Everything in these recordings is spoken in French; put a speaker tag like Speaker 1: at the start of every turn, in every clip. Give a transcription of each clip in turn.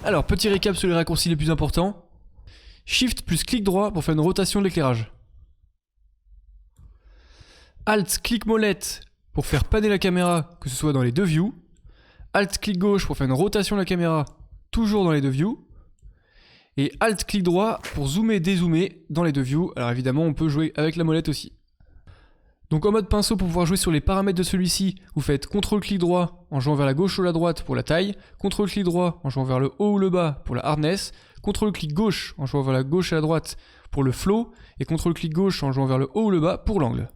Speaker 1: Alors, petit récap sur les raccourcis les plus importants. Shift plus clic droit pour faire une rotation de l'éclairage. Alt, clic molette pour faire panner la caméra, que ce soit dans les deux views. Alt, clic gauche pour faire une rotation de la caméra, toujours dans les deux views. Et Alt, clic droit pour zoomer, dézoomer dans les deux views. Alors évidemment, on peut jouer avec la molette aussi. Donc en mode pinceau, pour pouvoir jouer sur les paramètres de celui-ci, vous faites CTRL clic droit en jouant vers la gauche ou la droite pour la taille, CTRL clic droit en jouant vers le haut ou le bas pour la hardness, CTRL clic gauche en jouant vers la gauche et la droite pour le flow, et CTRL clic gauche en jouant vers le haut ou le bas pour l'angle.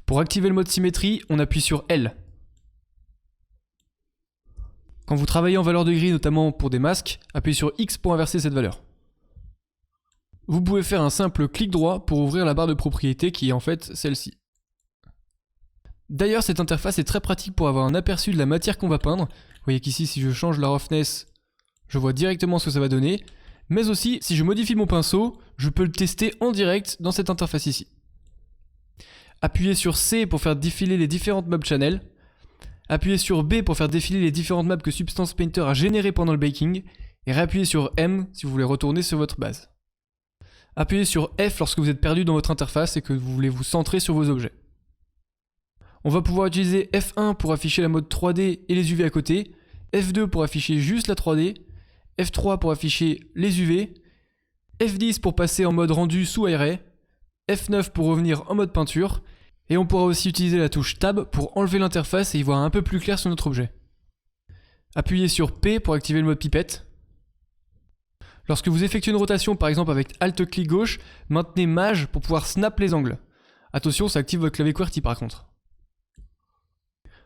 Speaker 1: Pour activer le mode symétrie, on appuie sur L. Quand vous travaillez en valeur de gris, notamment pour des masques, appuyez sur X pour inverser cette valeur. Vous pouvez faire un simple clic droit pour ouvrir la barre de propriété qui est en fait celle-ci. D'ailleurs, cette interface est très pratique pour avoir un aperçu de la matière qu'on va peindre. Vous voyez qu'ici, si je change la roughness, je vois directement ce que ça va donner. Mais aussi, si je modifie mon pinceau, je peux le tester en direct dans cette interface ici. Appuyez sur C pour faire défiler les différentes map channels. Appuyez sur B pour faire défiler les différentes maps que Substance Painter a générées pendant le baking. Et réappuyez sur M si vous voulez retourner sur votre base. Appuyez sur F lorsque vous êtes perdu dans votre interface et que vous voulez vous centrer sur vos objets. On va pouvoir utiliser F1 pour afficher la mode 3D et les UV à côté, F2 pour afficher juste la 3D, F3 pour afficher les UV, F10 pour passer en mode rendu sous aéré, F9 pour revenir en mode peinture, et on pourra aussi utiliser la touche Tab pour enlever l'interface et y voir un peu plus clair sur notre objet. Appuyez sur P pour activer le mode pipette. Lorsque vous effectuez une rotation, par exemple avec Alt-clic gauche, maintenez Maj pour pouvoir snap les angles. Attention, ça active votre clavier QWERTY par contre.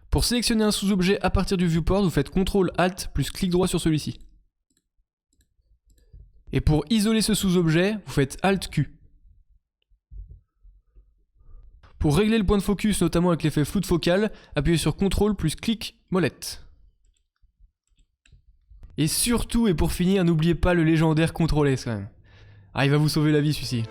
Speaker 1: Pour sélectionner un sous-objet à partir du viewport, vous faites CTRL-ALT plus clic droit sur celui-ci. Et pour isoler ce sous-objet, vous faites Alt-Q. Pour régler le point de focus, notamment avec l'effet flou de focal, appuyez sur CTRL plus clic molette. Et surtout, et pour finir, n'oubliez pas le légendaire CTRL S quand même. Ah, il va vous sauver la vie celui-ci.